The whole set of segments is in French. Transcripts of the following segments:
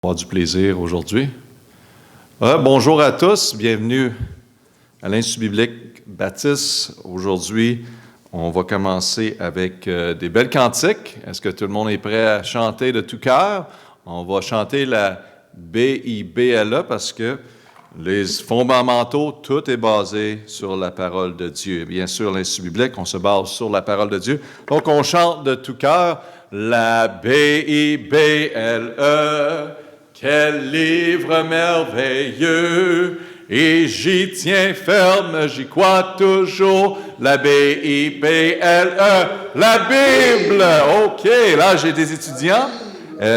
Avoir du plaisir aujourd'hui. Bonjour à tous, bienvenue à l'Institut biblique baptiste. Aujourd'hui, on va commencer avec des belles cantiques. Est-ce que tout le monde est prêt à chanter de tout cœur? On va chanter la BIBLE parce que les fondamentaux, tout est basé sur la parole de Dieu. Bien sûr, l'Institut biblique, on se base sur la parole de Dieu. Donc, on chante de tout cœur la BIBLE. Quel livre merveilleux, et j'y tiens ferme, j'y crois toujours, la BIBLE, la Bible. OK, là j'ai des étudiants,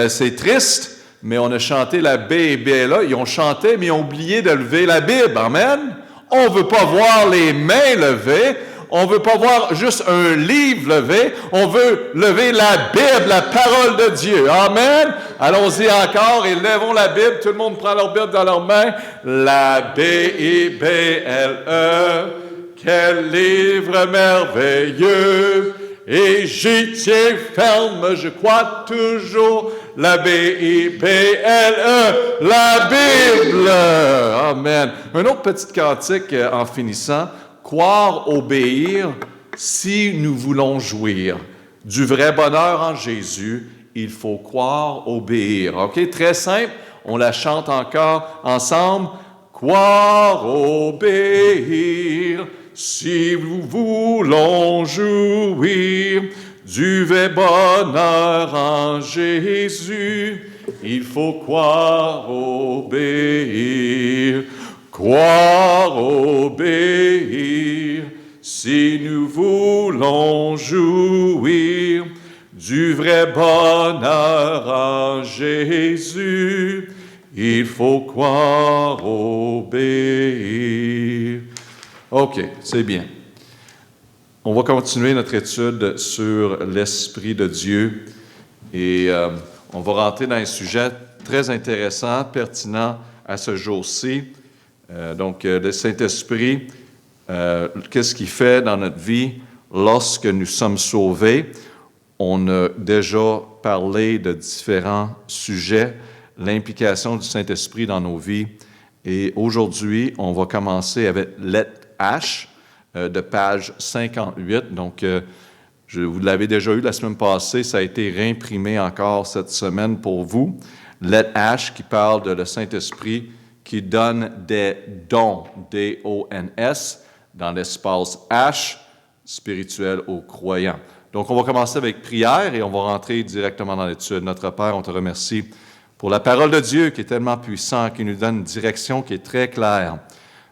c'est triste, mais on a chanté la BIBLE, ils ont chanté, mais ils ont oublié de lever la Bible, amen. On ne veut pas voir les mains levées, on ne veut pas voir juste un livre levé, on veut lever la Bible, la parole de Dieu. Amen. Allons-y encore et lèvons la Bible. Tout le monde prend leur Bible dans leurs mains. La BIBLE, quel livre merveilleux, et j'y tiens ferme, je crois toujours. La BIBLE, la Bible. Amen. Un autre petit cantique en finissant. Croire, obéir, si nous voulons jouir du vrai bonheur en Jésus, il faut croire, obéir. OK? Très simple. On la chante encore ensemble. Croire, obéir, si nous voulons jouir du vrai bonheur en Jésus, il faut croire, obéir. Croire, obéir, si nous voulons jouir du vrai bonheur en Jésus, il faut croire, obéir. OK, c'est bien. On va continuer notre étude sur l'Esprit de Dieu et on va rentrer dans un sujet très intéressant, pertinent à ce jour-ci. Donc, le Saint-Esprit, qu'est-ce qu'il fait dans notre vie lorsque nous sommes sauvés? On a déjà parlé de différents sujets, l'implication du Saint-Esprit dans nos vies. Et aujourd'hui, on va commencer avec lettre H de page 58. Donc, vous l'avez déjà eu la semaine passée, ça a été réimprimé encore cette semaine pour vous. Lettre H qui parle de le Saint-Esprit qui donne des dons, D-O-N-S, dans l'espace H, spirituel aux croyants. Donc, on va commencer avec prière et on va rentrer directement dans l'étude. Notre Père, on te remercie pour la parole de Dieu qui est tellement puissante, qui nous donne une direction qui est très claire.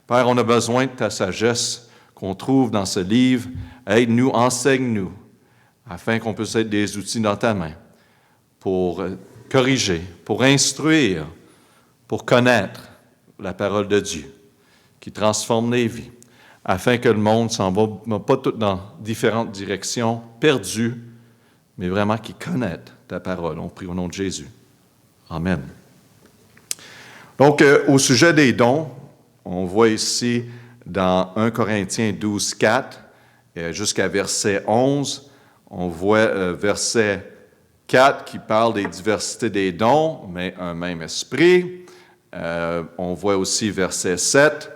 Père, on a besoin de ta sagesse qu'on trouve dans ce livre. Aide-nous, enseigne-nous, afin qu'on puisse être des outils dans ta main pour corriger, pour instruire, pour connaître la parole de Dieu, qui transforme les vies, afin que le monde s'en va pas tout dans différentes directions, perdu, mais vraiment qui connaît ta parole. On prie au nom de Jésus. Amen. Donc, au sujet des dons, on voit ici dans 1 Corinthiens 12, 4, jusqu'à verset 11, on voit verset 4 qui parle des diversités des dons, mais un même esprit. On voit aussi verset 7,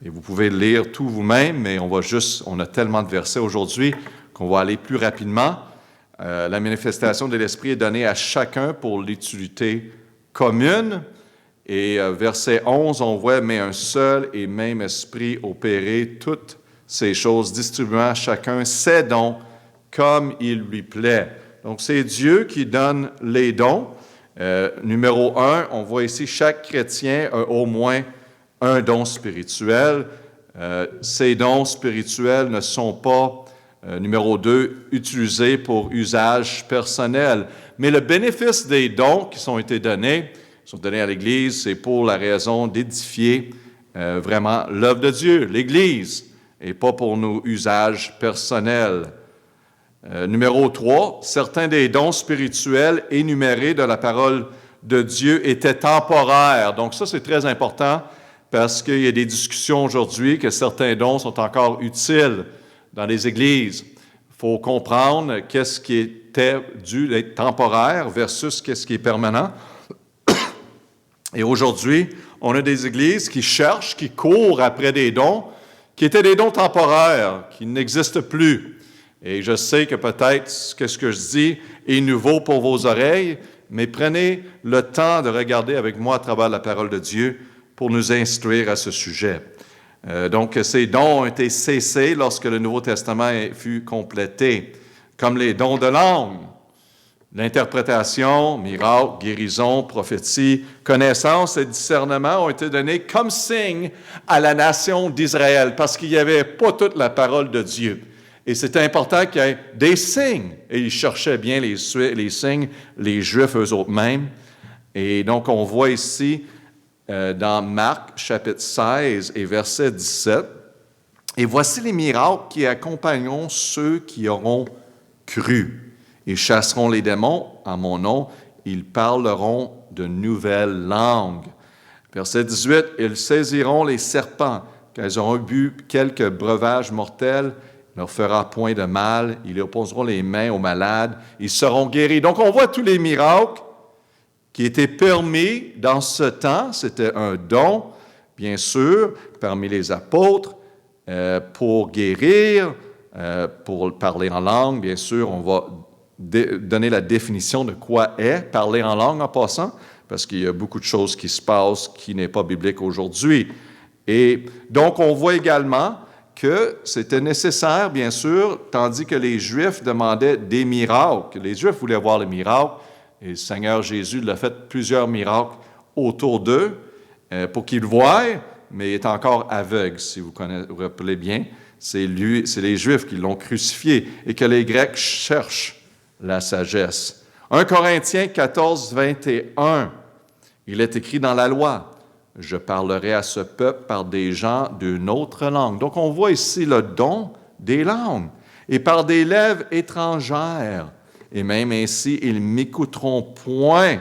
et vous pouvez le lire tout vous-même, mais on a tellement de versets aujourd'hui qu'on va aller plus rapidement. La manifestation de l'Esprit est donnée à chacun pour l'utilité commune. Et verset 11, on voit « Mais un seul et même Esprit opérer toutes ces choses, distribuant à chacun ses dons comme il lui plaît. » Donc, c'est Dieu qui donne les dons. Numéro 1, on voit ici chaque chrétien a au moins un don spirituel. Ces dons spirituels ne sont pas, numéro 2, utilisés pour usage personnel. Mais le bénéfice des dons qui sont donnés à l'Église, c'est pour la raison d'édifier vraiment l'œuvre de Dieu, l'Église, et pas pour nos usages personnels. Numéro 3, certains des dons spirituels énumérés de la parole de Dieu étaient temporaires. Donc ça, c'est très important parce qu'il y a des discussions aujourd'hui que certains dons sont encore utiles dans les églises. Il faut comprendre qu'est-ce qui était dû d'être temporaire versus qu'est-ce qui est permanent. Et aujourd'hui, on a des églises qui cherchent, qui courent après des dons, qui étaient des dons temporaires, qui n'existent plus. Et je sais que peut-être ce que je dis est nouveau pour vos oreilles, mais prenez le temps de regarder avec moi à travers la parole de Dieu pour nous instruire à ce sujet. Donc, ces dons ont été cessés lorsque le Nouveau Testament fut complété, comme les dons de langue, l'interprétation, miracle, guérison, prophétie, connaissance et discernement ont été donnés comme signe à la nation d'Israël, parce qu'il n'y avait pas toute la parole de Dieu. Et c'était important qu'il y ait des signes. Et ils cherchaient bien les signes, les Juifs eux-mêmes. Et donc, on voit ici, dans Marc, chapitre 16 et verset 17, « Et voici les miracles qui accompagneront ceux qui auront cru. Ils chasseront les démons en mon nom, ils parleront de nouvelles langues. » Verset 18, « Ils saisiront les serpents, quand ils auront bu quelques breuvages mortels, il ne leur fera point de mal, ils opposeront les mains aux malades, ils seront guéris. » Donc, on voit tous les miracles qui étaient permis dans ce temps. C'était un don, bien sûr, parmi les apôtres, pour guérir, pour parler en langue. Bien sûr, on va donner la définition de quoi est parler en langue en passant, parce qu'il y a beaucoup de choses qui se passent qui n'est pas biblique aujourd'hui. Et donc, on voit également que c'était nécessaire, bien sûr, tandis que les Juifs demandaient des miracles. Les Juifs voulaient voir les miracles, et le Seigneur Jésus l'a fait plusieurs miracles autour d'eux pour qu'ils voient, mais il est encore aveugle, si vous vous rappelez bien. C'est les Juifs qui l'ont crucifié et que les Grecs cherchent la sagesse. 1 Corinthiens 14, 21, il est écrit dans la loi, « Je parlerai à ce peuple par des gens d'une autre langue. » Donc, on voit ici le don des langues. « Et par des lèvres étrangères. Et même ainsi, ils m'écouteront point,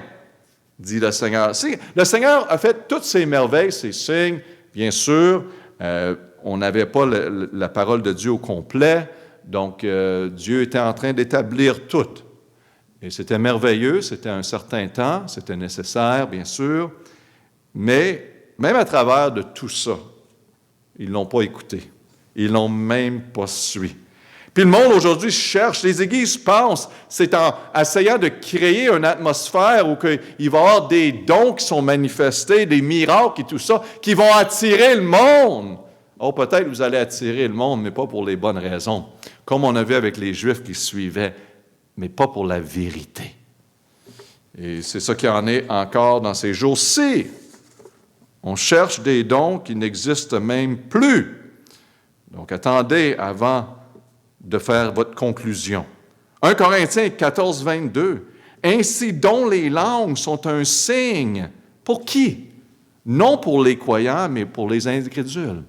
dit le Seigneur. » Le Seigneur a fait toutes ces merveilles, ces signes. Bien sûr, on n'avait pas la parole de Dieu au complet. Donc, Dieu était en train d'établir tout. Et c'était merveilleux, c'était un certain temps, c'était nécessaire, bien sûr. Mais même à travers de tout ça, ils ne l'ont pas écouté. Ils ne l'ont même pas suivi. Puis le monde aujourd'hui cherche, les églises pensent, c'est en essayant de créer une atmosphère où il va y avoir des dons qui sont manifestés, des miracles et tout ça, qui vont attirer le monde. Oh, peut-être vous allez attirer le monde, mais pas pour les bonnes raisons. Comme on a vu avec les Juifs qui suivaient, mais pas pour la vérité. Et c'est ça qu'il y en est encore dans ces jours-ci. On cherche des dons qui n'existent même plus. Donc, attendez avant de faire votre conclusion. 1 Corinthiens 14, 22. « Ainsi donc les langues sont un signe. » Pour qui? Non pour les croyants, mais pour les incrédules.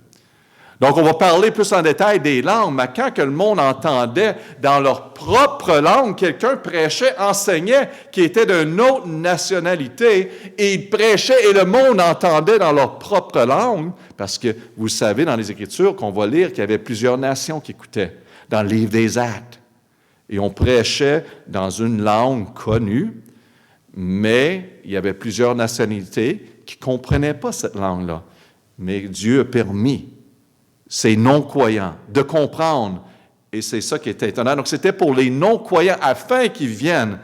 Donc, on va parler plus en détail des langues, mais quand que le monde entendait dans leur propre langue, quelqu'un prêchait, enseignait, qui était d'une autre nationalité, et il prêchait et le monde entendait dans leur propre langue, parce que vous savez dans les Écritures qu'on va lire qu'il y avait plusieurs nations qui écoutaient dans le livre des Actes. Et on prêchait dans une langue connue, mais il y avait plusieurs nationalités qui ne comprenaient pas cette langue-là. Mais Dieu a permis ces non-croyants de comprendre. Et c'est ça qui était étonnant. Donc, c'était pour les non-croyants afin qu'ils viennent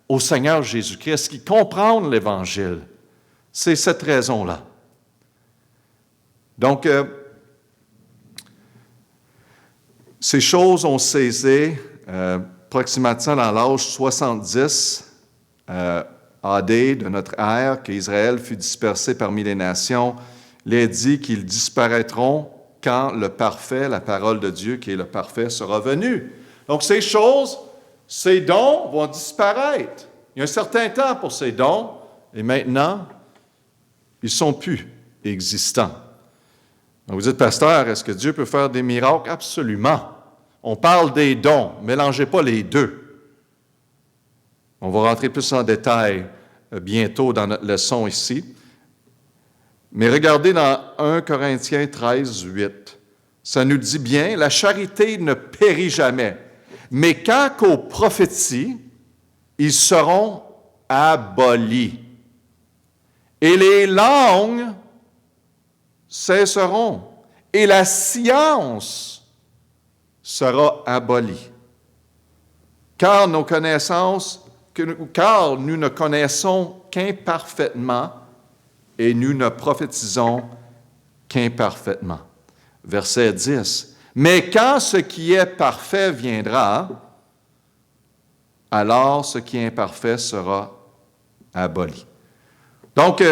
au Seigneur Jésus-Christ, qu'ils comprennent l'Évangile. C'est cette raison-là. Donc, ces choses ont cessé approximativement dans l'âge 70 AD de notre ère, qu'Israël fut dispersé parmi les nations. Il est dit qu'ils disparaîtront quand le parfait, la parole de Dieu qui est le parfait, sera venu. Donc, ces choses, ces dons vont disparaître. Il y a un certain temps pour ces dons, et maintenant, ils ne sont plus existants. Donc, vous dites, pasteur, est-ce que Dieu peut faire des miracles? Absolument. On parle des dons, ne mélangez pas les deux. On va rentrer plus en détail bientôt dans notre leçon ici. Mais regardez dans 1 Corinthiens 13, 8. Ça nous dit bien, la charité ne périt jamais. Mais quand qu'aux prophéties, ils seront abolis. et les langues cesseront, et la science sera abolie. Car nous ne connaissons qu'imparfaitement et nous ne prophétisons qu'imparfaitement. Verset 10. Mais quand ce qui est parfait viendra, alors ce qui est imparfait sera aboli. Donc,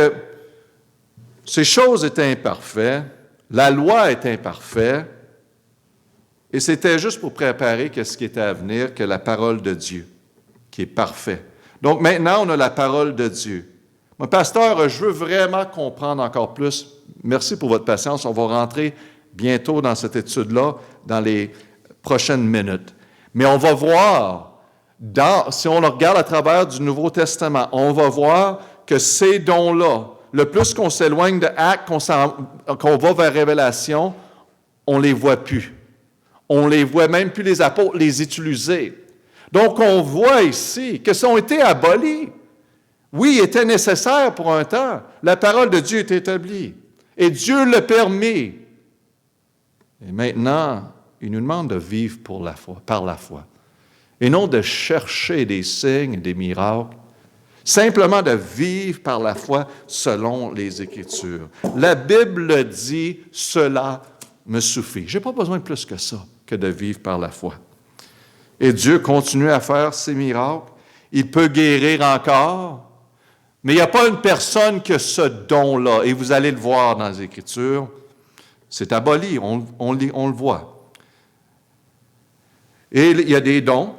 ces choses étaient imparfaites, la loi est imparfaite, et c'était juste pour préparer ce qui était à venir, que la parole de Dieu, qui est parfaite. Donc maintenant, on a la parole de Dieu. Mon pasteur, je veux vraiment comprendre encore plus. Merci pour votre patience. On va rentrer bientôt dans cette étude-là, dans les prochaines minutes. Mais on va voir, si on le regarde à travers du Nouveau Testament, on va voir que ces dons-là, le plus qu'on s'éloigne de Actes, qu'on va vers Révélation, on ne les voit plus. On ne les voit même plus, les apôtres, les utiliser. Donc, on voit ici que ça a été aboli. Oui, il était nécessaire pour un temps. La parole de Dieu est établie. Et Dieu le permet. Et maintenant, il nous demande de vivre par la foi. Et non de chercher des signes et des miracles. Simplement de vivre par la foi selon les Écritures. La Bible dit, cela me suffit. Je n'ai pas besoin de plus que ça, que de vivre par la foi. Et Dieu continue à faire ses miracles. Il peut guérir encore. Mais il n'y a pas une personne qui a ce don-là. Et vous allez le voir dans les Écritures. C'est aboli, on le voit. Et il y a des dons.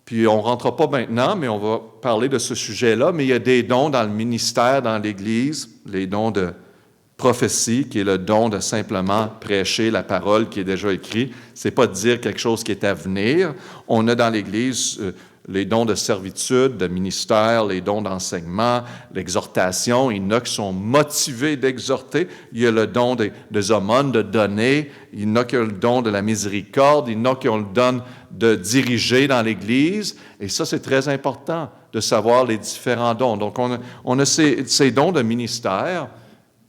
Puis on ne rentre pas maintenant, mais on va parler de ce sujet-là. Mais il y a des dons dans le ministère, dans l'Église, les dons de prophétie, qui est le don de simplement prêcher la parole qui est déjà écrite. Ce n'est pas de dire quelque chose qui est à venir. On a dans l'Église les dons de servitude, de ministère, les dons d'enseignement, l'exhortation. Il y en a qui sont motivés d'exhorter. Il y a le don des aumônes, de donner. Il y en a qui ont le don de la miséricorde. Il y en a qui ont le don de diriger dans l'Église. Et ça, c'est très important de savoir les différents dons. Donc, on a ces dons de ministère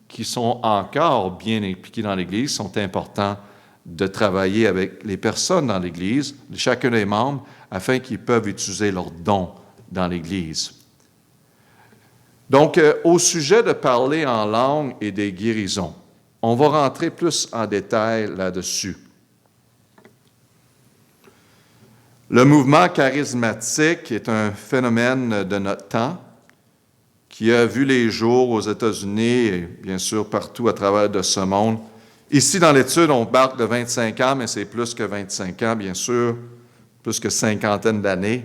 qui sont encore bien impliqués dans l'Église, sont importants de travailler avec les personnes dans l'Église, chacun des membres, afin qu'ils peuvent utiliser leurs dons dans l'Église. Donc, au sujet de parler en langue et des guérisons, on va rentrer plus en détail là-dessus. Le mouvement charismatique est un phénomène de notre temps qui a vu les jours aux États-Unis et bien sûr partout à travers de ce monde. Ici, dans l'étude, on parle de 25 ans, mais c'est plus que 25 ans, bien sûr, plus que cinquantaine d'années.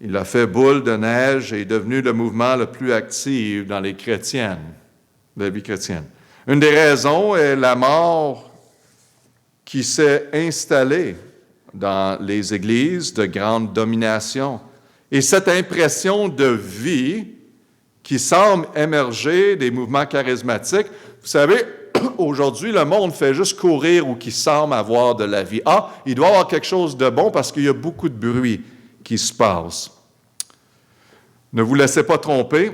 Il a fait boule de neige et est devenu le mouvement le plus actif dans les chrétiennes, la vie chrétienne. Une des raisons est la mort qui s'est installée dans les églises de grande domination. Et cette impression de vie qui semble émerger des mouvements charismatiques, vous savez, aujourd'hui, le monde fait juste courir ou qui semble avoir de la vie. Ah, il doit y avoir quelque chose de bon parce qu'il y a beaucoup de bruit qui se passe. Ne vous laissez pas tromper.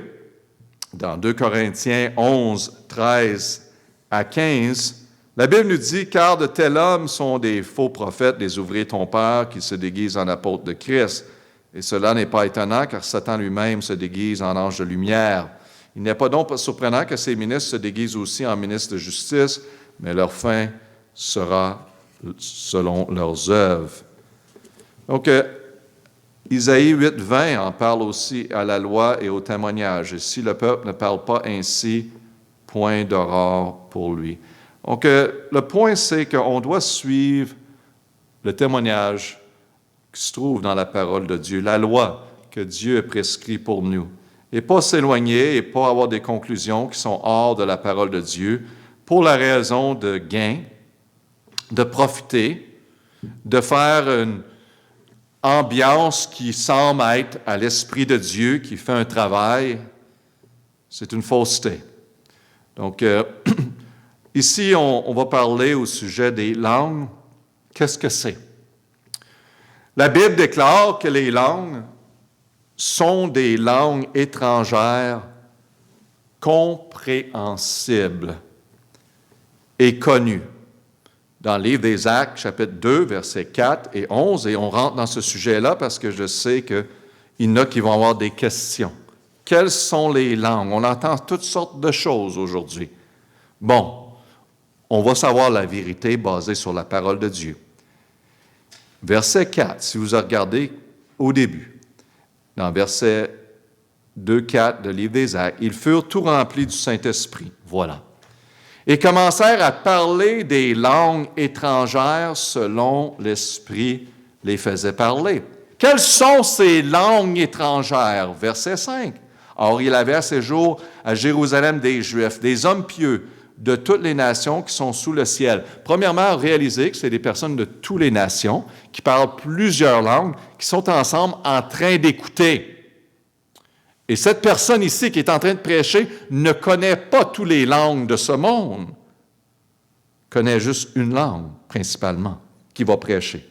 Dans 2 Corinthiens 11, 13 à 15, la Bible nous dit « Car de tels hommes sont des faux prophètes, des ouvriers trompeurs qui se déguisent en apôtres de Christ. Et cela n'est pas étonnant, car Satan lui-même se déguise en ange de lumière. Il n'est pas donc surprenant que ces ministres se déguisent aussi en ministres de justice, mais leur fin sera selon leurs œuvres. » Donc, Isaïe 8, 20 en parle aussi à la loi et au témoignage. « Et si le peuple ne parle pas ainsi, point d'aurore pour lui. » Donc, le point, c'est qu'on doit suivre le témoignage qui se trouve dans la parole de Dieu, la loi que Dieu a prescrite pour nous. Et pas s'éloigner et pas avoir des conclusions qui sont hors de la parole de Dieu pour la raison de gain, de profiter, de faire une ambiance qui semble être à l'Esprit de Dieu, qui fait un travail. C'est une fausseté. Donc, ici, on va parler au sujet des langues. Qu'est-ce que c'est? La Bible déclare que les langues sont des langues étrangères compréhensible et connu. Dans le livre des Actes, chapitre 2, versets 4 et 11, et on rentre dans ce sujet-là parce que je sais qu'il y en a qui vont avoir des questions. Quelles sont les langues? On entend toutes sortes de choses aujourd'hui. Bon, on va savoir la vérité basée sur la parole de Dieu. Verset 4, si vous regardez au début, dans verset 2, 4 de livre des Actes, ils furent tout remplis du Saint-Esprit. Voilà. Et commencèrent à parler des langues étrangères selon l'Esprit les faisait parler. Quelles sont ces langues étrangères? Verset 5. Or, il avait à ces jours à Jérusalem des Juifs, des hommes pieux de toutes les nations qui sont sous le ciel. Premièrement, réalisez que c'est des personnes de toutes les nations qui parlent plusieurs langues, qui sont ensemble en train d'écouter. Et cette personne ici qui est en train de prêcher ne connaît pas toutes les langues de ce monde, connaît juste une langue principalement qui va prêcher.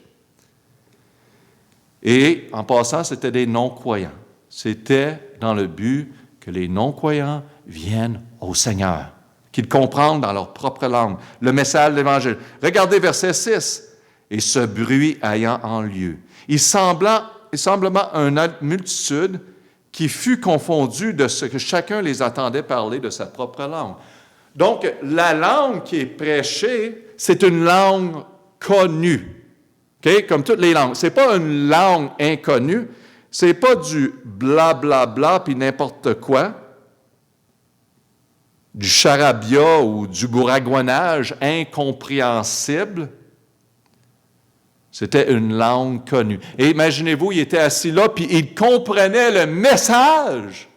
Et en passant, c'était des non-croyants. C'était dans le but que les non-croyants viennent au Seigneur, qu'ils comprennent dans leur propre langue le message de l'Évangile. Regardez verset 6. « Et ce bruit ayant en lieu, il sembla une multitude qui fut confondue de ce que chacun les attendait parler de sa propre langue. » Donc, la langue qui est prêchée, c'est une langue connue. Okay? Comme toutes les langues. Ce n'est pas une langue inconnue. Ce n'est pas du blablabla puis n'importe quoi, du charabia ou du bourraguanage incompréhensible. C'était une langue connue. Et imaginez-vous, il était assis là, puis il comprenait le message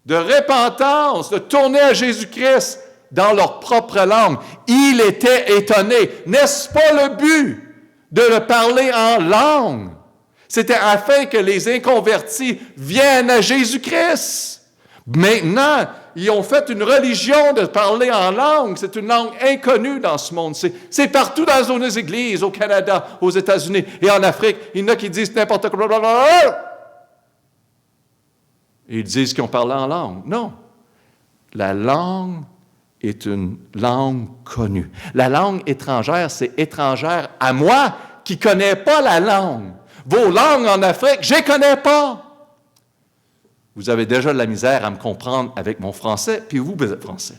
de repentance, de tourner à Jésus-Christ dans leur propre langue. Il était étonné. N'est-ce pas le but de le parler en langue? C'était afin que les inconvertis viennent à Jésus-Christ. Maintenant, ils ont fait une religion de parler en langue. C'est une langue inconnue dans ce monde. C'est partout dans nos églises, au Canada, aux États-Unis et en Afrique. Il y en a qui disent n'importe quoi. Ils disent qu'ils ont parlé en langue. Non. La langue est une langue connue. La langue étrangère, c'est étrangère à moi qui ne connais pas la langue. Vos langues en Afrique, je ne les connais pas. Vous avez déjà de la misère à me comprendre avec mon français, puis vous êtes français.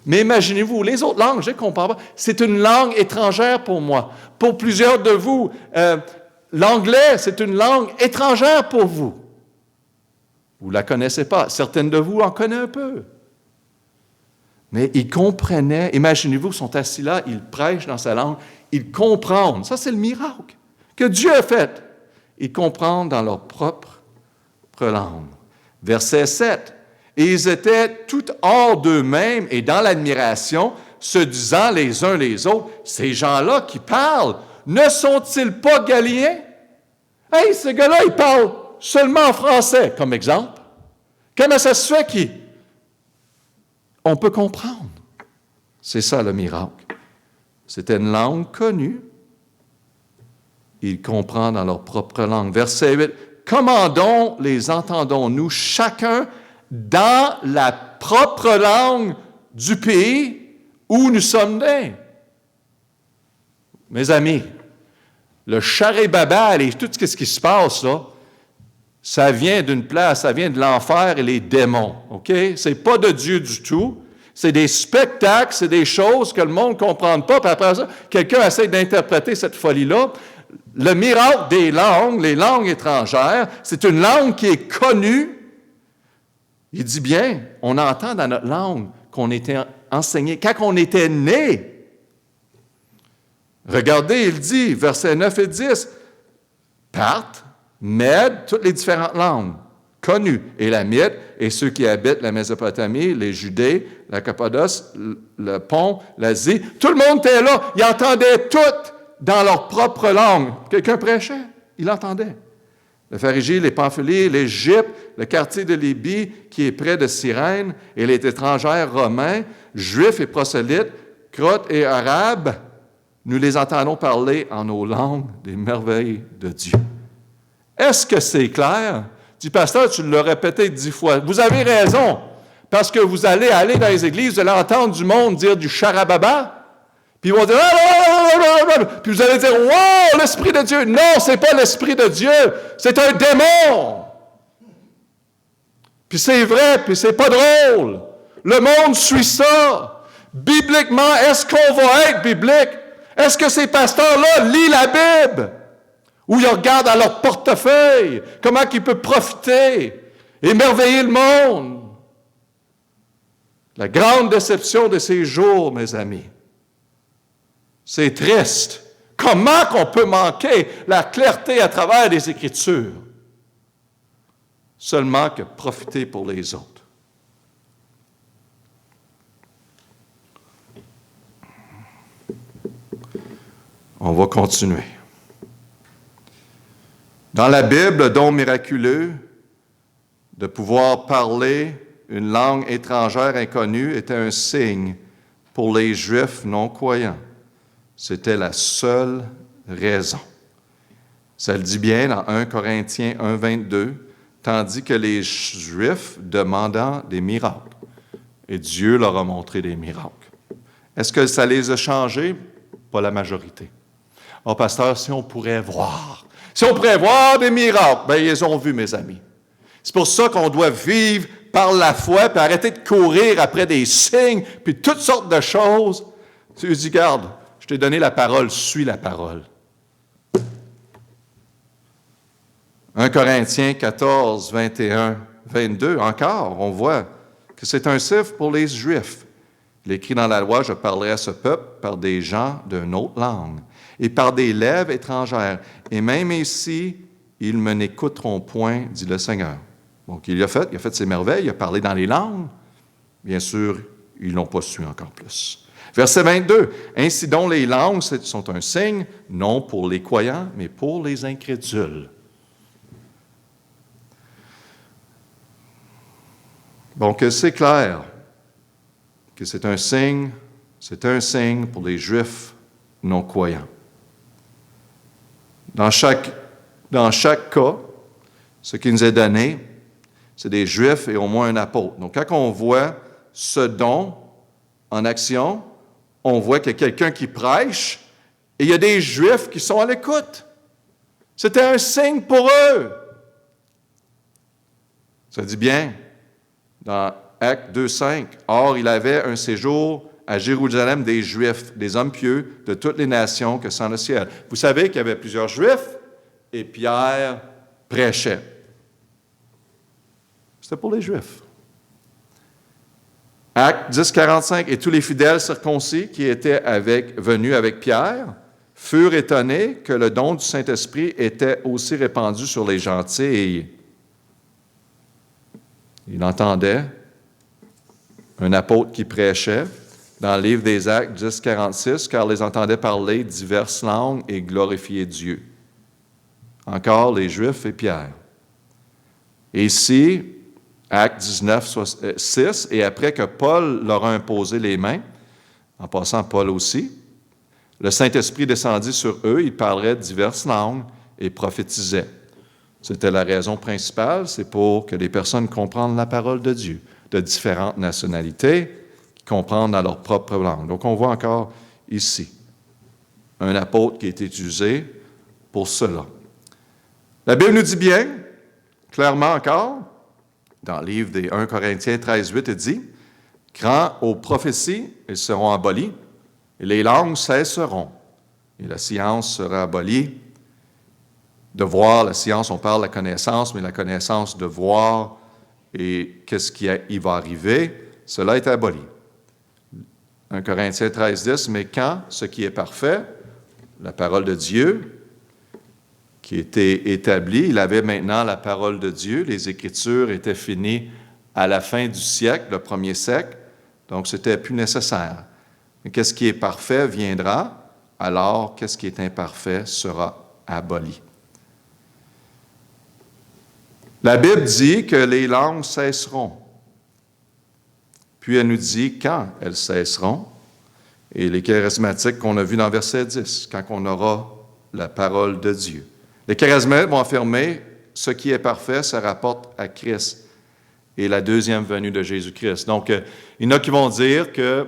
Mais imaginez-vous, les autres langues, je ne comprends pas. C'est une langue étrangère pour moi. Pour plusieurs de vous, l'anglais, c'est une langue étrangère pour vous. Vous ne la connaissez pas. Certaines de vous en connaissent un peu. Mais ils comprenaient. Imaginez-vous, ils sont assis là, ils prêchent dans sa langue, ils comprennent. Ça, c'est le miracle que Dieu a fait. Ils comprennent dans leur propre langue. Verset 7. « Et ils étaient tout hors d'eux-mêmes et dans l'admiration, se disant les uns les autres, ces gens-là qui parlent, ne sont-ils pas Galiléens? Hey, ce gars-là, il parle seulement en français, comme exemple. Comment ça se fait qu'on peut comprendre? » C'est ça le miracle. C'était une langue connue. Ils comprennent dans leur propre langue. Verset 8. « Comment donc les entendons-nous chacun dans la propre langue du pays où nous sommes nés? » Mes amis, le charé-babal et tout ce qui se passe là, ça vient d'une place, ça vient de l'enfer et les démons, OK? C'est pas de Dieu du tout. C'est des spectacles, c'est des choses que le monde ne comprend pas. Puis après ça, quelqu'un essaie d'interpréter cette folie-là. Le miracle des langues, les langues étrangères, c'est une langue qui est connue. Il dit bien, on entend dans notre langue qu'on était enseigné quand on était né. Regardez, il dit, versets 9 et 10, Parthes, Mèdes, toutes les différentes langues connues, Élamites et ceux qui habitent la Mésopotamie, les Judées, la Cappadoce, le Pont, l'Asie, tout le monde était là, ils entendaient toutes dans leur propre langue. Quelqu'un prêchait, il entendait. Le Phrygie, les Pamphylie, l'Égypte, le quartier de Libye qui est près de Cyrène, et les étrangers romains, juifs et prosélytes, crotes et arabes, nous les entendons parler en nos langues des merveilles de Dieu. Est-ce que c'est clair? Du pasteur, tu l'as répété 10 fois. Vous avez raison, Parce que vous allez aller dans les églises, vous allez entendre du monde dire du charababa, puis ils vont dire, puis vous allez dire, wow, l'Esprit de Dieu. Non, c'est pas l'Esprit de Dieu, c'est un démon. Puis c'est vrai, puis c'est pas drôle. Le monde suit ça. Bibliquement, est-ce qu'on va être biblique? Est-ce que ces pasteurs-là lisent la Bible? Ou ils regardent à leur portefeuille, comment ils peuvent profiter, émerveiller le monde? La grande déception de ces jours, mes amis, c'est triste. Comment qu'on peut manquer la clarté à travers les Écritures? Seulement que profiter pour les autres. On va continuer. Dans la Bible, le don miraculeux de pouvoir parler une langue étrangère inconnue était un signe pour les Juifs non-croyants. C'était la seule raison. Ça le dit bien dans 1 Corinthiens 1, 22, tandis que les Juifs demandant des miracles. Et Dieu leur a montré des miracles. Est-ce que ça les a changés? Pas la majorité. Oh, pasteur, si on pourrait voir des miracles, bien, ils les ont vus, mes amis. C'est pour ça qu'on doit vivre par la foi, puis arrêter de courir après des signes, puis toutes sortes de choses. Dieu dit, garde, je t'ai donné la parole, suis la parole. 1 Corinthiens 14, 21, 22, encore, on voit que c'est un signe pour les Juifs. Il est écrit dans la loi, je parlerai à ce peuple par des gens d'une autre langue et par des lèvres étrangères. Et même ici, ils ne n'écouteront point, dit le Seigneur. Donc, il a fait ses merveilles, il a parlé dans les langues. Bien sûr, ils ne l'ont pas su encore plus. Verset 22, « Ainsi donc les langues sont un signe, non pour les croyants, mais pour les incrédules. » Donc, c'est clair que c'est un signe pour les Juifs non-croyants. Dans chaque cas, ce qui nous est donné, c'est des Juifs et au moins un apôtre. Donc, quand on voit ce don en action, on voit qu'il y a quelqu'un qui prêche et il y a des Juifs qui sont à l'écoute. C'était un signe pour eux. Ça dit bien, dans Actes 2,5, « Or, il avait un séjour à Jérusalem des Juifs, des hommes pieux de toutes les nations que sent le ciel. » Vous savez qu'il y avait plusieurs Juifs et Pierre prêchait. C'était pour les Juifs. Actes 10, 45, « Et tous les fidèles circoncis qui étaient venus avec Pierre furent étonnés que le don du Saint-Esprit était aussi répandu sur les gentils. » Il entendait un apôtre qui prêchait dans le livre des Actes 10, 46, car les entendait parler diverses langues et glorifier Dieu. Encore les Juifs et Pierre. Et ici, Actes 19, 6, et après que Paul leur a imposé les mains, en passant Paul aussi, le Saint-Esprit descendit sur eux, ils parlaient diverses langues et prophétisaient. C'était la raison principale, c'est pour que les personnes comprennent la parole de Dieu, de différentes nationalités, qui comprennent dans leur propre langue. Donc, on voit encore ici un apôtre qui est utilisé pour cela. La Bible nous dit bien, clairement encore, dans le livre des 1 Corinthiens 13, 8, il dit, « Quand aux prophéties, elles seront abolies, et les langues cesseront, et la science sera abolie. » De voir, la science, on parle de la connaissance, mais la connaissance de voir et qu'est-ce qui va arriver, cela est aboli. 1 Corinthiens 13, 10, « Mais quand ce qui est parfait, la parole de Dieu, qui était établie, il avait maintenant la parole de Dieu, les Écritures étaient finies à la fin du siècle, le premier siècle, donc c'était plus nécessaire. Mais qu'est-ce qui est parfait viendra, alors qu'est-ce qui est imparfait sera aboli. La Bible dit que les langues cesseront. Puis elle nous dit quand elles cesseront. Et les charismatiques qu'on a vus dans verset 10, quand on aura la parole de Dieu. Les charismatiques vont affirmer ce qui est parfait se rapporte à Christ. et la deuxième venue de Jésus-Christ. Donc, il y en a qui vont dire que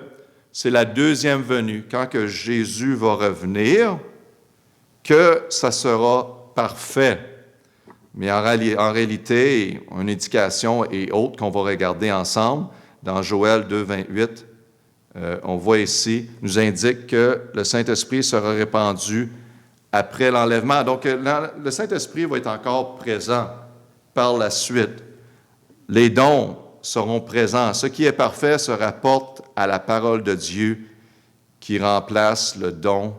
c'est la deuxième venue, quand que Jésus va revenir, que ça sera parfait. Mais en réalité, une indication et autre qu'on va regarder ensemble, dans Joël 2, 28, on voit ici, nous indique que le Saint-Esprit sera répandu après l'enlèvement. Donc, le Saint-Esprit va être encore présent par la suite. Les dons seront présents. Ce qui est parfait se rapporte à la parole de Dieu qui remplace le don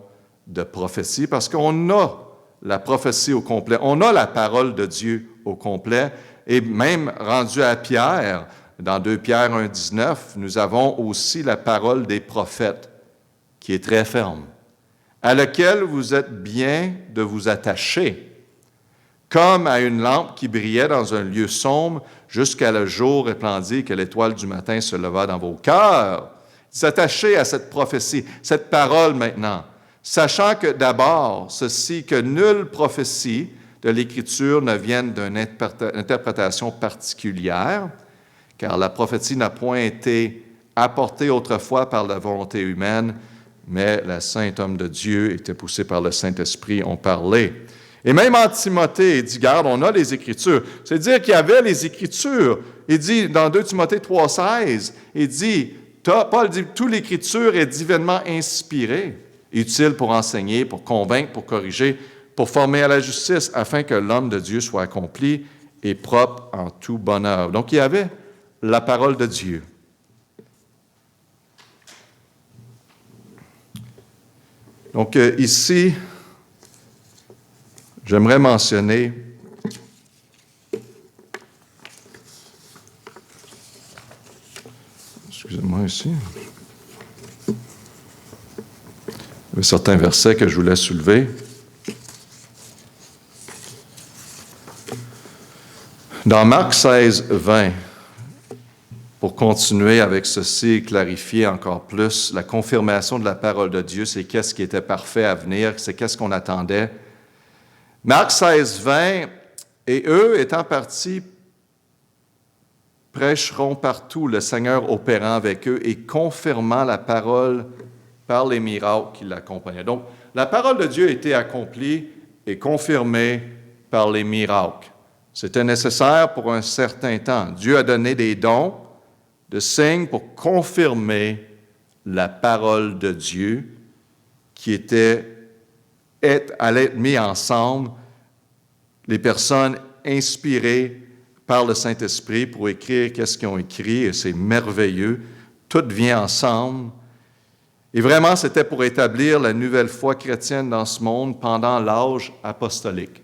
de prophétie, parce qu'on a la prophétie au complet, on a la parole de Dieu au complet, et même rendu à Pierre, dans 2 Pierre 1, 19, nous avons aussi la parole des prophètes, qui est très ferme, à laquelle vous êtes bien de vous attacher, comme à une lampe qui brillait dans un lieu sombre jusqu'à le jour réplendi que l'étoile du matin se leva dans vos cœurs. S'attacher à cette prophétie, cette parole maintenant, sachant que d'abord, ceci, que nulle prophétie de l'Écriture ne vienne d'une interprétation particulière, car la prophétie n'a point été apportée autrefois par la volonté humaine, mais le saint homme de Dieu était poussé par le Saint-Esprit, on parlait. Et même en Timothée, il dit, garde, on a les Écritures. C'est-à-dire qu'il y avait les Écritures. Il dit, dans 2 Timothée 3,16, il dit, Paul dit, toute l'Écriture est divinement inspirée, utile pour enseigner, pour convaincre, pour corriger, pour former à la justice, afin que l'homme de Dieu soit accompli et propre en tout bonheur. Donc, il y avait la parole de Dieu. Donc, ici, j'aimerais mentionner excusez-moi ici. Il y a certains versets que je voulais soulever. Dans Marc 16, 20, pour continuer avec ceci et clarifier encore plus, la confirmation de la parole de Dieu, c'est qu'est-ce qui était parfait à venir, c'est qu'est-ce qu'on attendait. Marc 16, 20, et eux étant partis, prêcheront partout, le Seigneur opérant avec eux et confirmant la parole par les miracles qui l'accompagnaient. Donc, la parole de Dieu a été accomplie et confirmée par les miracles. C'était nécessaire pour un certain temps. Dieu a donné des dons, de signes pour confirmer la parole de Dieu qui allait être mis ensemble, les personnes inspirées par le Saint-Esprit pour écrire qu'est-ce qu'ils ont écrit, et c'est merveilleux. Tout vient ensemble. Et vraiment, c'était pour établir la nouvelle foi chrétienne dans ce monde pendant l'âge apostolique.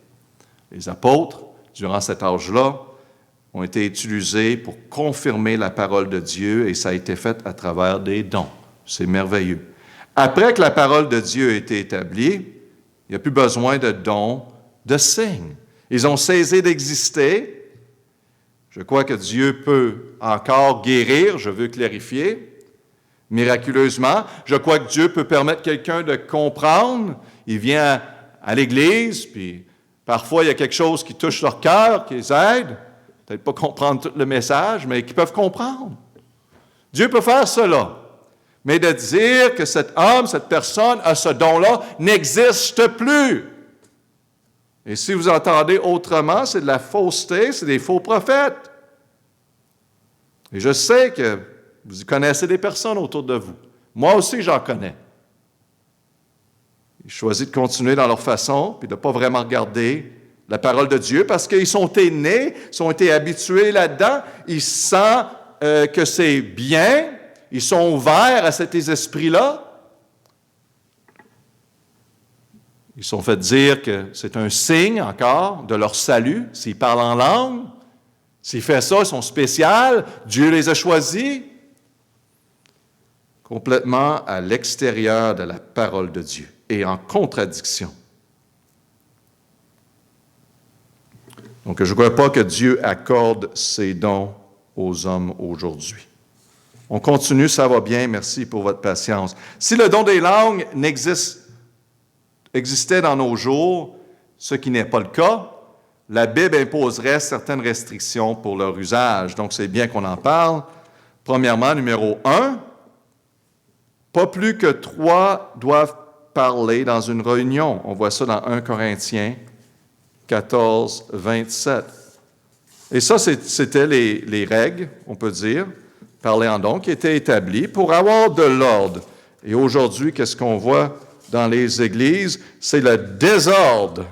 Les apôtres, durant cet âge-là, ont été utilisés pour confirmer la parole de Dieu, et ça a été fait à travers des dons. C'est merveilleux. Après que la parole de Dieu a été établie, il n'y a plus besoin de dons, de signes. Ils ont cessé d'exister. Je crois que Dieu peut encore guérir, je veux clarifier, miraculeusement. Je crois que Dieu peut permettre quelqu'un de comprendre. Il vient à l'Église, puis parfois il y a quelque chose qui touche leur cœur, qui les aide. Peut-être pas comprendre tout le message, mais qui peuvent comprendre. Dieu peut faire cela. Mais de dire que cet homme, cette personne a ce don-là, n'existe plus. Et si vous entendez autrement, c'est de la fausseté, c'est des faux prophètes. Et je sais que vous connaissez des personnes autour de vous. Moi aussi, j'en connais. Ils choisissent de continuer dans leur façon, puis de ne pas vraiment regarder la parole de Dieu, parce qu'ils sont nés, ils ont été habitués là-dedans, ils sentent que c'est bien, ils sont ouverts à cet esprit-là. Ils sont fait dire que c'est un signe encore de leur salut, s'ils parlent en langue. S'ils font ça, ils sont spéciaux, Dieu les a choisis. Complètement à l'extérieur de la parole de Dieu et en contradiction. Donc, je ne crois pas que Dieu accorde ses dons aux hommes aujourd'hui. On continue, ça va bien, merci pour votre patience. Si le don des langues existait dans nos jours, ce qui n'est pas le cas, la Bible imposerait certaines restrictions pour leur usage. Donc, c'est bien qu'on en parle. Premièrement, numéro 1, pas plus que 3 doivent parler dans une réunion. On voit ça dans 1 Corinthiens 14, 27. Et ça, c'était les règles, on peut dire, parler en donc, qui étaient établies pour avoir de l'ordre. Et aujourd'hui, qu'est-ce qu'on voit dans les églises? C'est le désordre.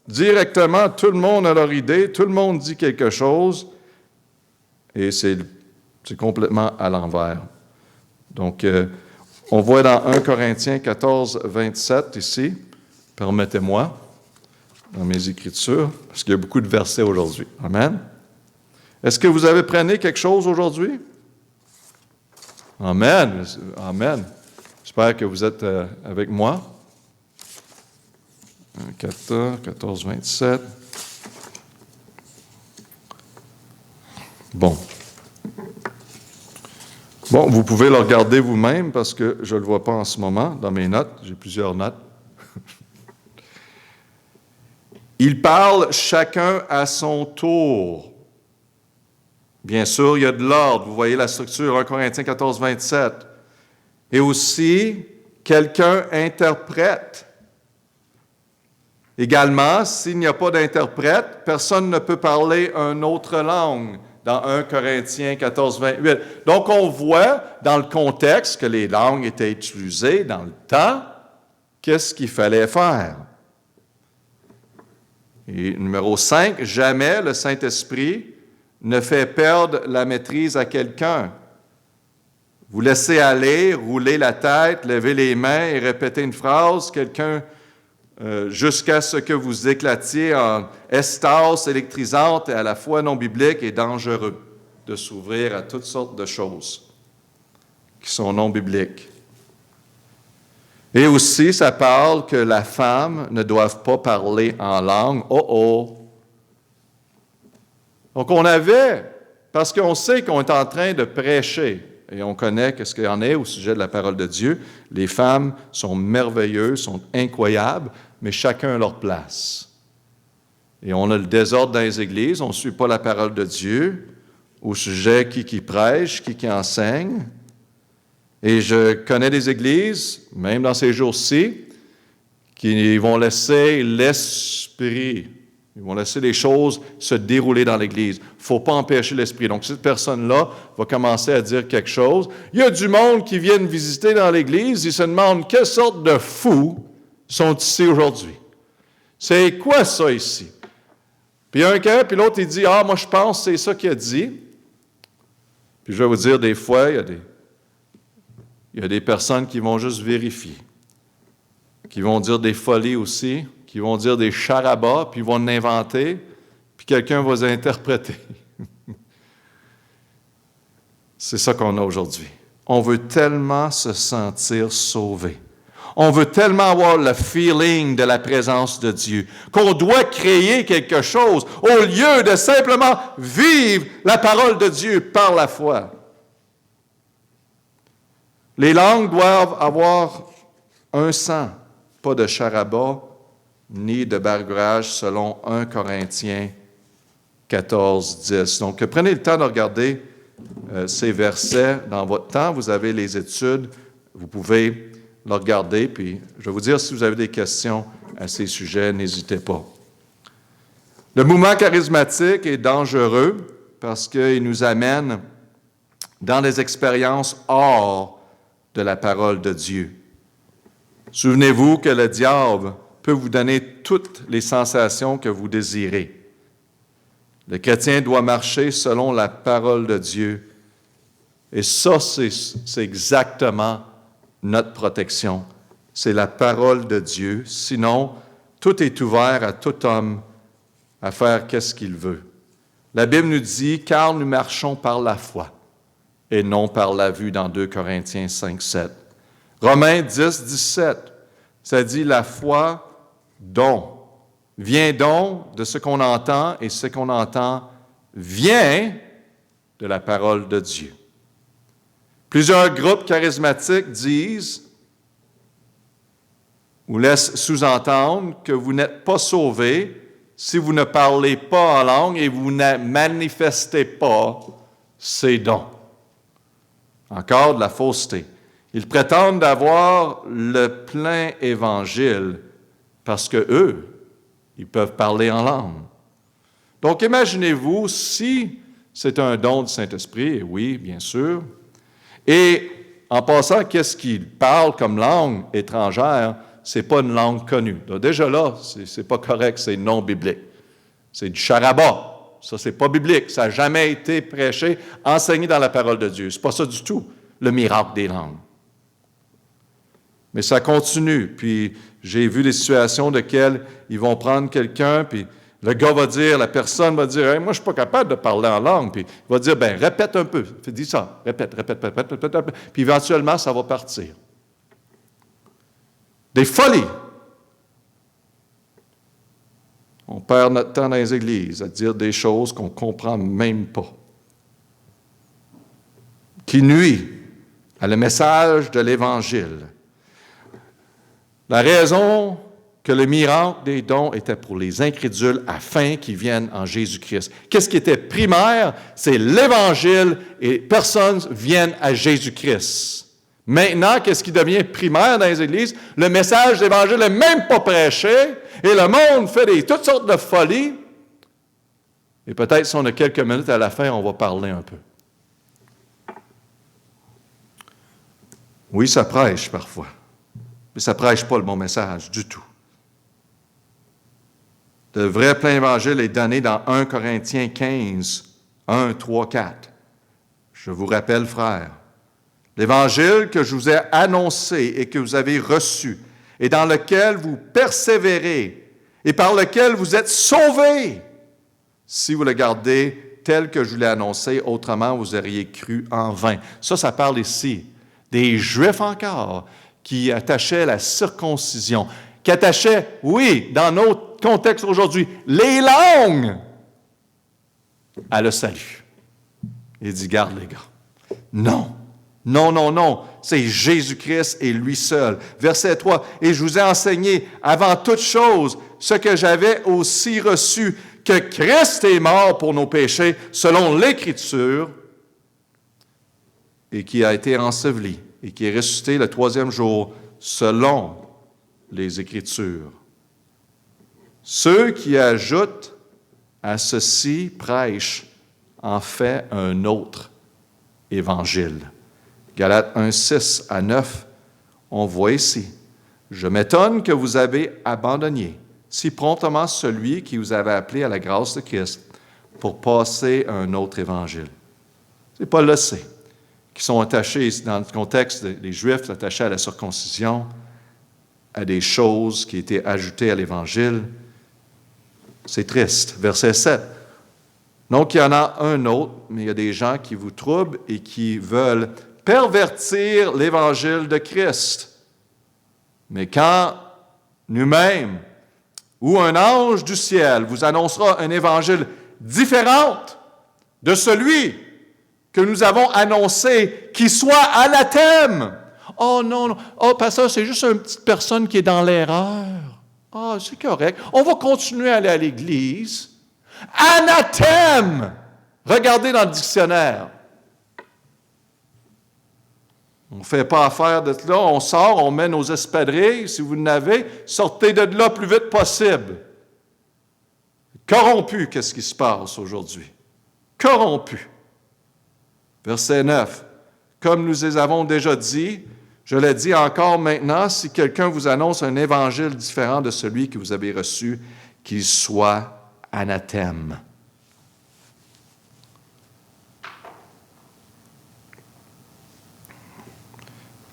Directement, tout le monde a leur idée, tout le monde dit quelque chose, et c'est complètement à l'envers. Donc, on voit dans 1 Corinthiens 14, 27 ici, permettez-moi, dans mes Écritures, parce qu'il y a beaucoup de versets aujourd'hui. Amen. Est-ce que vous avez prêné quelque chose aujourd'hui? Amen. Amen. J'espère que vous êtes avec moi. 14, 27. Bon. Bon, vous pouvez le regarder vous-même parce que je ne le vois pas en ce moment dans mes notes. J'ai plusieurs notes. Ils parlent chacun à son tour. Bien sûr, il y a de l'ordre. Vous voyez la structure, 1 Corinthiens 14, 27. Et aussi, quelqu'un interprète. Également, s'il n'y a pas d'interprète, personne ne peut parler une autre langue, dans 1 Corinthiens 14, 28. Donc, on voit dans le contexte que les langues étaient utilisées dans le temps, qu'est-ce qu'il fallait faire. Et numéro 5, jamais le Saint-Esprit ne fait perdre la maîtrise à quelqu'un. Vous laissez aller, rouler la tête, lever les mains et répéter une phrase, quelqu'un jusqu'à ce que vous éclatiez en estase électrisante et à la fois non biblique et dangereux de s'ouvrir à toutes sortes de choses qui sont non bibliques. Et aussi, ça parle que la femme ne doit pas parler en langue. Donc, on avait, parce qu'on sait qu'on est en train de prêcher, et on connaît ce qu'il y en est au sujet de la parole de Dieu. Les femmes sont merveilleuses, sont incroyables, mais chacun a leur place. Et on a le désordre dans les églises, on ne suit pas la parole de Dieu au sujet qui prêche, qui enseigne. Et je connais des églises, même dans ces jours-ci, qui vont laisser l'esprit, ils vont laisser les choses se dérouler dans l'Église. Il ne faut pas empêcher l'esprit. Donc, cette personne-là va commencer à dire quelque chose. Il y a du monde qui viennent visiter dans l'Église, ils se demandent quelle sorte de fous sont ici aujourd'hui. C'est quoi ça ici? Puis il y a un gars, puis l'autre, il dit, « Ah, moi je pense que c'est ça qu'il a dit. » Puis je vais vous dire, des fois, il y a des personnes qui vont juste vérifier, qui vont dire des folies aussi, qui vont dire des charabas, puis ils vont l'inventer, puis quelqu'un va les interpréter. C'est ça qu'on a aujourd'hui. On veut tellement se sentir sauvé. On veut tellement avoir le feeling de la présence de Dieu, qu'on doit créer quelque chose au lieu de simplement vivre la parole de Dieu par la foi. Les langues doivent avoir un sens, pas de charabas, ni de barbouillage, selon 1 Corinthiens 14, 10. Donc, prenez le temps de regarder ces versets dans votre temps. Vous avez les études, vous pouvez le regarder, puis je vais vous dire, si vous avez des questions à ces sujets, n'hésitez pas. Le mouvement charismatique est dangereux parce qu'il nous amène dans des expériences hors de la parole de Dieu. Souvenez-vous que le diable peut vous donner toutes les sensations que vous désirez. Le chrétien doit marcher selon la parole de Dieu. Et ça, c'est exactement notre protection. C'est la parole de Dieu. Sinon, tout est ouvert à tout homme à faire qu'est-ce qu'il veut. La Bible nous dit, car nous marchons par la foi et non par la vue dans 2 Corinthiens 5, 7. Romains 10, 17, ça dit la foi vient donc de ce qu'on entend, et ce qu'on entend vient de la parole de Dieu. Plusieurs groupes charismatiques disent ou laissent sous-entendre que vous n'êtes pas sauvés si vous ne parlez pas en langue et vous ne manifestez pas ces dons. Encore de la fausseté. Ils prétendent avoir le plein évangile parce que eux, ils peuvent parler en langue. Donc, imaginez-vous si c'est un don du Saint-Esprit, oui, bien sûr, et en passant, qu'est-ce qu'ils parlent comme langue étrangère? Ce n'est pas une langue connue. Donc, déjà là, c'est pas correct, c'est non biblique. C'est du charabah. Ça, c'est pas biblique. Ça n'a jamais été prêché, enseigné dans la parole de Dieu. C'est pas ça du tout, le miracle des langues. Mais ça continue. Puis, j'ai vu des situations de lesquelles ils vont prendre quelqu'un, puis le gars va dire, la personne va dire, hey, moi, je ne suis pas capable de parler en langue. Puis, il va dire, bien, répète un peu. Dis ça. Répète. Puis, éventuellement, ça va partir. Des folies. On perd notre temps dans les églises à dire des choses qu'on ne comprend même pas, qui nuit à le message de l'Évangile. La raison que le miracle des dons était pour les incrédules afin qu'ils viennent en Jésus-Christ. Qu'est-ce qui était primaire? C'est l'Évangile et personne vienne à Jésus-Christ. Maintenant, qu'est-ce qui devient primaire dans les églises? Le message de l'Évangile n'est même pas prêché et le monde fait toutes sortes de folies. Et peut-être si on a quelques minutes à la fin, on va parler un peu. Oui, ça prêche parfois, mais ça ne prêche pas le bon message du tout. Le vrai plein évangile est donné dans 1 Corinthiens 15, 1, 3, 4. Je vous rappelle, frères, l'évangile que je vous ai annoncé et que vous avez reçu, et dans lequel vous persévérez, et par lequel vous êtes sauvés, si vous le gardez tel que je vous l'ai annoncé, autrement vous auriez cru en vain. Ça parle ici des Juifs encore, qui attachaient la circoncision, qui attachaient, oui, dans notre contexte aujourd'hui, les langues à le salut. Il dit, garde les gars. Non, c'est Jésus-Christ et lui seul. Verset 3, « Et je vous ai enseigné avant toute chose ce que j'avais aussi reçu, que Christ est mort pour nos péchés selon l'Écriture et qui a été enseveli et qui est ressuscité le troisième jour selon les Écritures. Ceux qui ajoutent à ceci prêchent en fait un autre évangile. » Galates 1, 6 à 9, on voit ici. « Je m'étonne que vous avez abandonné si promptement celui qui vous avait appelé à la grâce de Christ pour passer à un autre évangile. » C'est Paul le sait, qui sont attachés, dans le contexte des Juifs, attachés à la circoncision, à des choses qui étaient ajoutées à l'Évangile. C'est triste. Verset 7. Donc, il y en a un autre, mais il y a des gens qui vous troublent et qui veulent pervertir l'Évangile de Christ. Mais quand nous-mêmes ou un ange du ciel vous annoncera un Évangile différent de celui que nous avons annoncé, qui soit anathème. Oh non, oh pasteur, c'est juste une petite personne qui est dans l'erreur. Ah, c'est correct. On va continuer à aller à l'église. Anathème! Regardez dans le dictionnaire. On ne fait pas affaire de là. On sort, on met nos espadrilles. Si vous n'avez, sortez de là le plus vite possible. Corrompu, qu'est-ce qui se passe aujourd'hui? Corrompu. Verset 9. Comme nous les avons déjà dit, je le dis encore maintenant, si quelqu'un vous annonce un évangile différent de celui que vous avez reçu, qu'il soit anathème.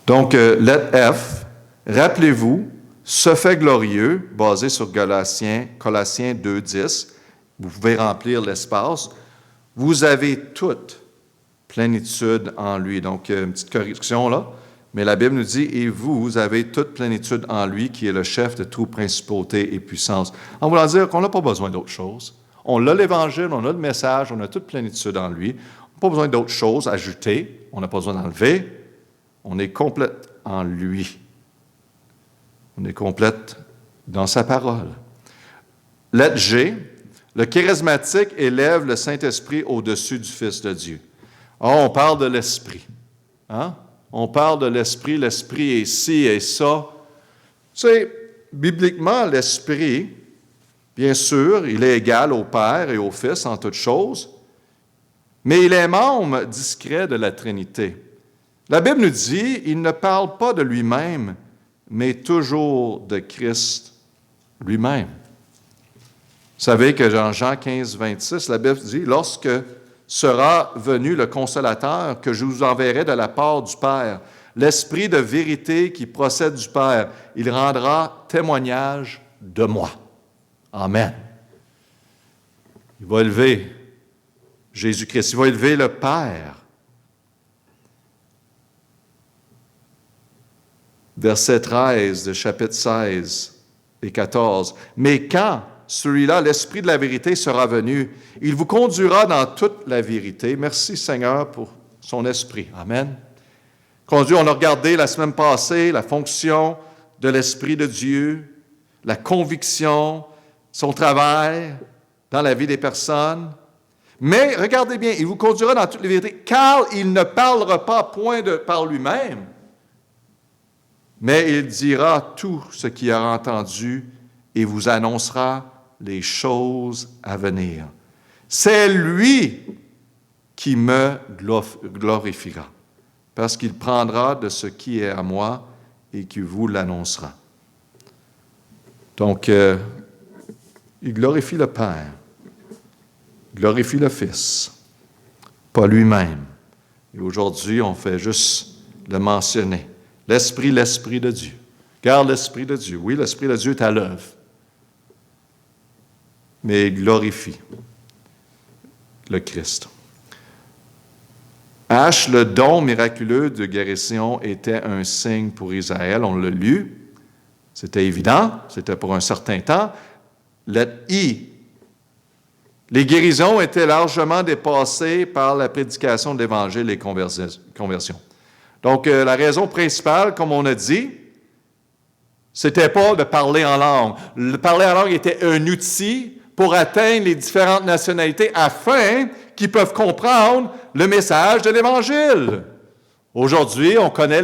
Donc, lettre F, rappelez-vous, ce fait glorieux, basé sur Colossiens 2, 10, vous pouvez remplir l'espace, vous avez toute plénitude en lui. Donc, une petite correction là. Mais la Bible nous dit, « Et vous avez toute plénitude en lui, qui est le chef de toute principauté et puissance. » En voulant dire qu'on n'a pas besoin d'autre chose. On a l'Évangile, on a le message, on a toute plénitude en lui. On n'a pas besoin d'autre chose ajoutées, on n'a pas besoin d'enlever. On est complète en lui. On est complète dans sa parole. lettre G, le charismatique élève le Saint-Esprit au-dessus du Fils de Dieu. Oh, on parle de l'Esprit. Hein? On parle de l'Esprit, l'Esprit est ci et ça. Tu sais, bibliquement, l'Esprit, bien sûr, il est égal au Père et au Fils en toutes choses, mais il est membre discret de la Trinité. La Bible nous dit, il ne parle pas de lui-même, mais toujours de Christ lui-même. Vous savez que dans Jean 15, 26, la Bible dit, « Lorsque sera venu le Consolateur que je vous enverrai de la part du Père, l'Esprit de vérité qui procède du Père, il rendra témoignage de moi. » Amen. Il va élever Jésus-Christ, il va élever le Père. Verset 13 de chapitre 16 et 14. « Mais quand celui-là, l'Esprit de la vérité, sera venu, il vous conduira dans toute la vérité. » Merci Seigneur pour son Esprit. Amen. Conduit, on a regardé la semaine passée la fonction de l'Esprit de Dieu, la conviction, son travail dans la vie des personnes. Mais regardez bien, il vous conduira dans toute la vérité, car il ne parlera pas point par lui-même, mais il dira tout ce qu'il aura entendu et vous annoncera les choses à venir. C'est lui qui me glorifiera, parce qu'il prendra de ce qui est à moi et qui vous l'annoncera. Donc, il glorifie le Père, glorifie le Fils, pas lui-même. Et aujourd'hui, on fait juste le mentionner. L'Esprit de Dieu. Garde l'Esprit de Dieu. Oui, l'Esprit de Dieu est à l'œuvre. Mais il glorifie le Christ. H, le don miraculeux de guérison était un signe pour Israël. On l'a lu. C'était évident. C'était pour un certain temps. Lettre I. Les guérisons étaient largement dépassées par la prédication de l'Évangile et conversions. Donc, la raison principale, comme on a dit, c'était pas de parler en langue. Le parler en langue était un outil pour atteindre les différentes nationalités afin qu'ils peuvent comprendre le message de l'Évangile. Aujourd'hui, on connaît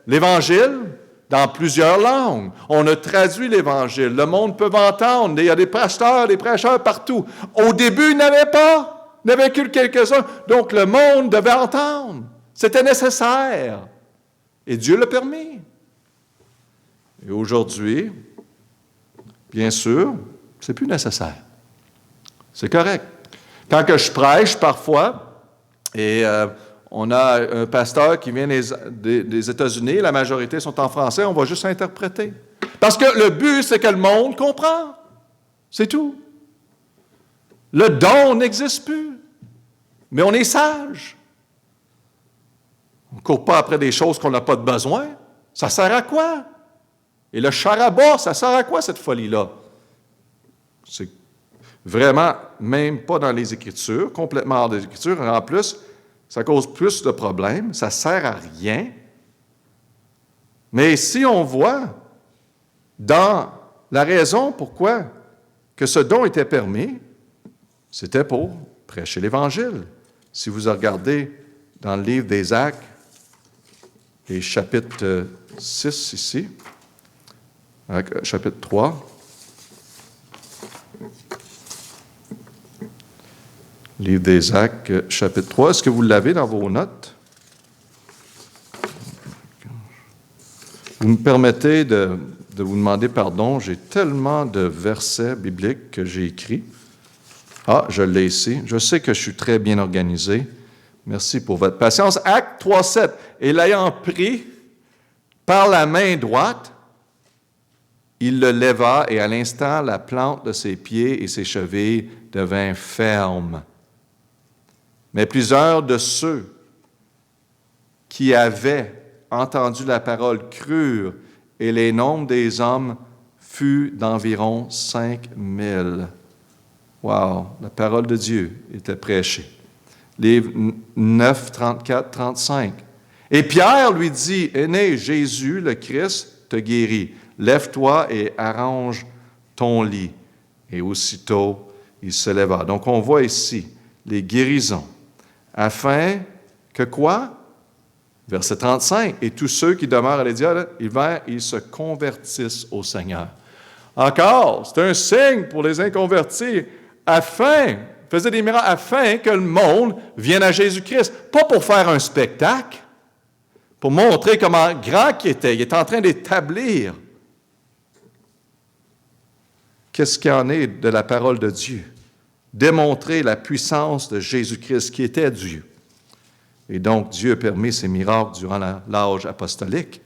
l'Évangile dans plusieurs langues. On a traduit l'Évangile. Le monde peut entendre. Il y a des prêcheurs partout. Au début, il n'y en avait pas. Il n'y avait que quelques-uns. Donc, le monde devait entendre. C'était nécessaire. Et Dieu l'a permis. Et aujourd'hui, bien sûr, c'est plus nécessaire. C'est correct. Quand que je prêche parfois, et on a un pasteur qui vient des États-Unis, la majorité sont en français, on va juste interpréter. Parce que le but, c'est que le monde comprend. C'est tout. Le don n'existe plus. Mais on est sage. On ne court pas après des choses qu'on n'a pas de besoin. Ça sert à quoi? Et le charabas, ça sert à quoi cette folie-là? C'est vraiment même pas dans les Écritures, complètement hors des Écritures. En plus, ça cause plus de problèmes, ça ne sert à rien. Mais si on voit dans la raison pourquoi que ce don était permis, c'était pour prêcher l'Évangile. Si vous regardez dans le livre des Actes, et chapitre 6 ici, chapitre 3, livre des Actes, chapitre 3, est-ce que vous l'avez dans vos notes? Vous me permettez de vous demander pardon, j'ai tellement de versets bibliques que j'ai écrits. Ah, je l'ai ici. Je sais que je suis très bien organisé. Merci pour votre patience. Acte 3, 7. Et l'ayant pris par la main droite, il le leva et à l'instant, la plante de ses pieds et ses chevilles devint ferme. Mais plusieurs de ceux qui avaient entendu la parole crurent et les nombres des hommes fut d'environ 5000. Wow, la parole de Dieu était prêchée. Livre 9, 34, 35. Et Pierre lui dit, « Aîné, Jésus, le Christ, te guérit. Lève-toi et arrange ton lit. » Et aussitôt, il se leva. Donc, on voit ici les guérisons. Afin que quoi? Verset 35. Et tous ceux qui demeurent à l'Édia, ils se convertissent au Seigneur. Encore, c'est un signe pour les inconvertis. Faisait des miracles afin que le monde vienne à Jésus-Christ. Pas pour faire un spectacle, pour montrer comment grand qu'il était. Il est en train d'établir qu'est-ce qu'il en est de la parole de Dieu. Démontrer la puissance de Jésus-Christ qui était Dieu. Et donc, Dieu a permis ces miracles durant l'âge apostolique.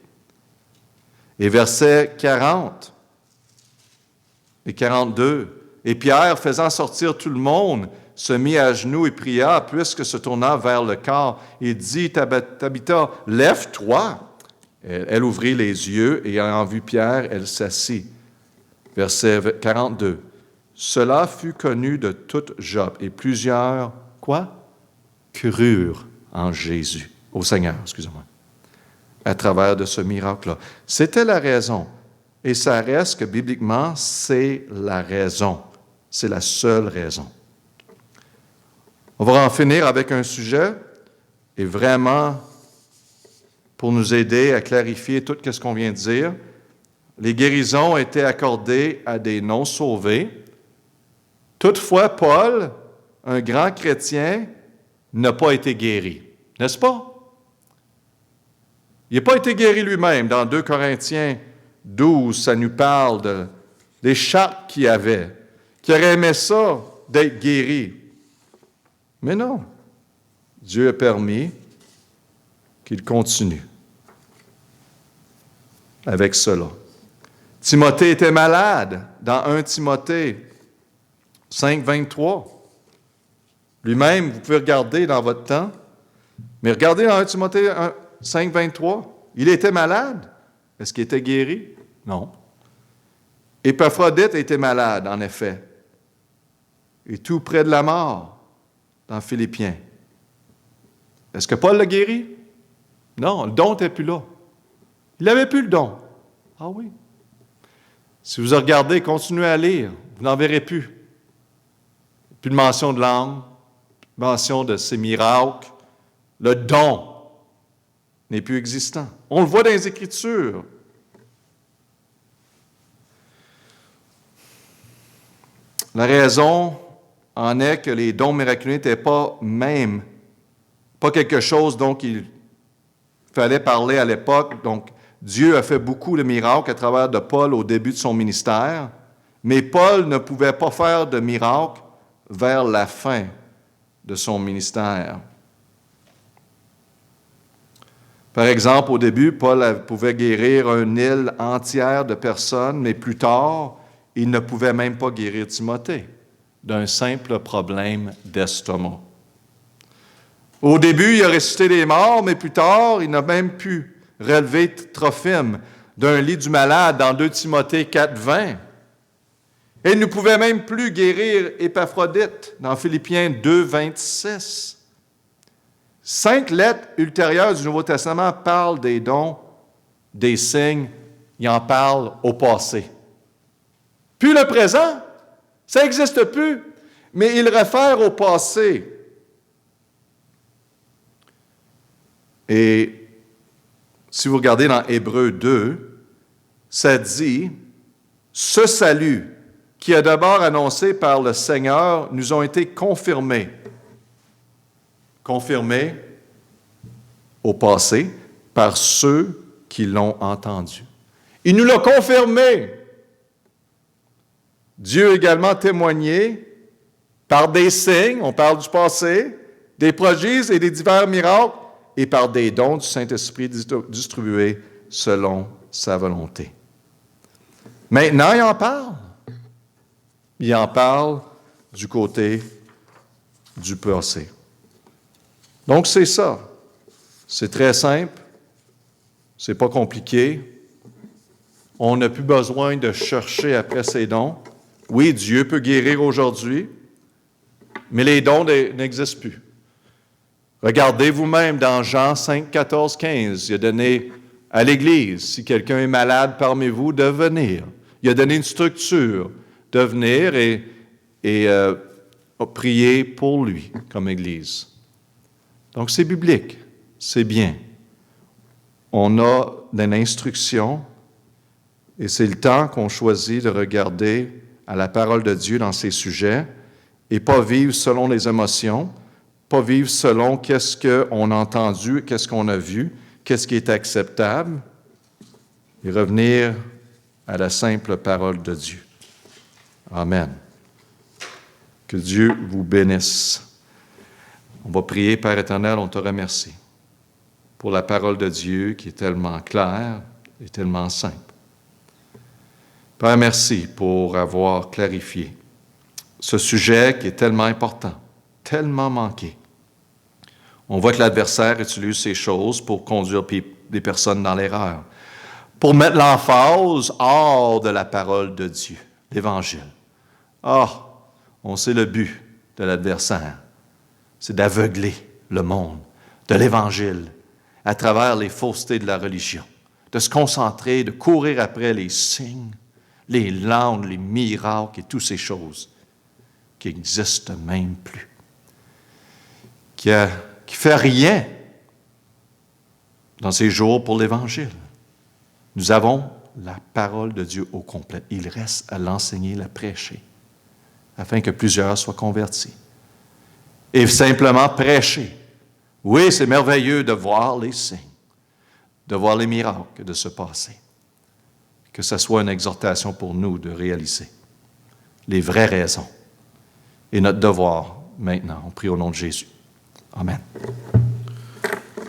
Et versets 40 et 42, « Et Pierre, faisant sortir tout le monde, se mit à genoux et pria, puisque se tournant vers le corps, et dit, Tabitha, lève-toi. Elle ouvrit les yeux, et ayant vu Pierre, elle s'assit. » Verset 42, « Cela fut connu de toute Joppe, et plusieurs, quoi? Crurent en Jésus, au Seigneur, excusez-moi, à travers de ce miracle-là. » C'était la raison. Et ça reste que bibliquement, c'est la raison. C'est la seule raison. On va en finir avec un sujet, et vraiment, pour nous aider à clarifier tout ce qu'on vient de dire, les guérisons étaient accordées à des non-sauvés. Toutefois, Paul, un grand chrétien, n'a pas été guéri. N'est-ce pas? Il n'a pas été guéri lui-même. Dans 2 Corinthiens 12, ça nous parle des chartes qu'il avait, qui aurait aimé ça d'être guéri. Mais non. Dieu a permis qu'il continue avec cela. Timothée était malade dans 1 Timothée 5, 23. Lui-même, vous pouvez regarder dans votre temps, mais regardez dans 1 Timothée 5, 23. Il était malade. Est-ce qu'il était guéri? Non. Épaphrodite était malade, en effet. Et tout près de la mort, dans Philippiens. Est-ce que Paul l'a guéri? Non, le don n'était plus là. Il n'avait plus le don. Ah oui. Si vous regardez, continuez à lire, vous n'en verrez plus. Plus de mention de langue, plus de mention de ces miracles. Le don n'est plus existant. On le voit dans les Écritures. La raison en est que les dons miraculeux n'étaient pas quelque chose dont il fallait parler à l'époque. Donc, Dieu a fait beaucoup de miracles à travers de Paul au début de son ministère, mais Paul ne pouvait pas faire de miracles vers la fin de son ministère. Par exemple, au début, Paul pouvait guérir une île entière de personnes, mais plus tard, il ne pouvait même pas guérir Timothée d'un simple problème d'estomac. Au début, il a ressuscité les morts, mais plus tard, il n'a même pu relever Trophime d'un lit du malade dans 2 Timothée 4, 20. Et il ne pouvait même plus guérir Épaphrodite dans Philippiens 2, 26. 5 lettres ultérieures du Nouveau Testament parlent des dons, des signes, il en parle au passé. Puis le présent, ça n'existe plus, mais il réfère au passé. Et si vous regardez dans Hébreux 2, ça dit « Ce salut qui est d'abord annoncé par le Seigneur nous ont été confirmés. » Confirmés au passé par ceux qui l'ont entendu. Il nous l'a confirmé. Dieu a également témoigné par des signes, on parle du passé, des prodiges et des divers miracles, et par des dons du Saint-Esprit distribués selon sa volonté. Maintenant, il en parle. Il en parle du côté du passé. Donc, c'est ça. C'est très simple. C'est pas compliqué. On n'a plus besoin de chercher après ces dons. Oui, Dieu peut guérir aujourd'hui, mais les dons n'existent plus. Regardez vous-même dans Jean 5, 14, 15. Il a donné à l'Église, si quelqu'un est malade parmi vous, de venir. Il a donné une structure de venir et prier pour lui comme Église. Donc, c'est biblique, c'est bien. On a une instruction et c'est le temps qu'on choisit de regarder à la parole de Dieu dans ces sujets et pas vivre selon les émotions, pas vivre selon qu'est-ce qu'on a entendu, qu'est-ce qu'on a vu, qu'est-ce qui est acceptable, et revenir à la simple parole de Dieu. Amen. Que Dieu vous bénisse. On va prier, Père éternel, on te remercie pour la parole de Dieu qui est tellement claire et tellement simple. Père, merci pour avoir clarifié ce sujet qui est tellement important, tellement manqué. On voit que l'adversaire utilise ces choses pour conduire des personnes dans l'erreur, pour mettre l'emphase hors de la parole de Dieu, l'Évangile. On sait le but de l'adversaire, c'est d'aveugler le monde de l'Évangile à travers les faussetés de la religion, de se concentrer, de courir après les signes, les langues, les miracles et toutes ces choses qui n'existent même plus, qui fait rien dans ces jours pour l'Évangile. Nous avons la parole de Dieu au complet. Il reste à l'enseigner, la prêcher, afin que plusieurs soient convertis. Et simplement prêcher. Oui, c'est merveilleux de voir les signes, de voir les miracles de se passer. Que ce soit une exhortation pour nous de réaliser les vraies raisons et notre devoir maintenant. On prie au nom de Jésus. Amen.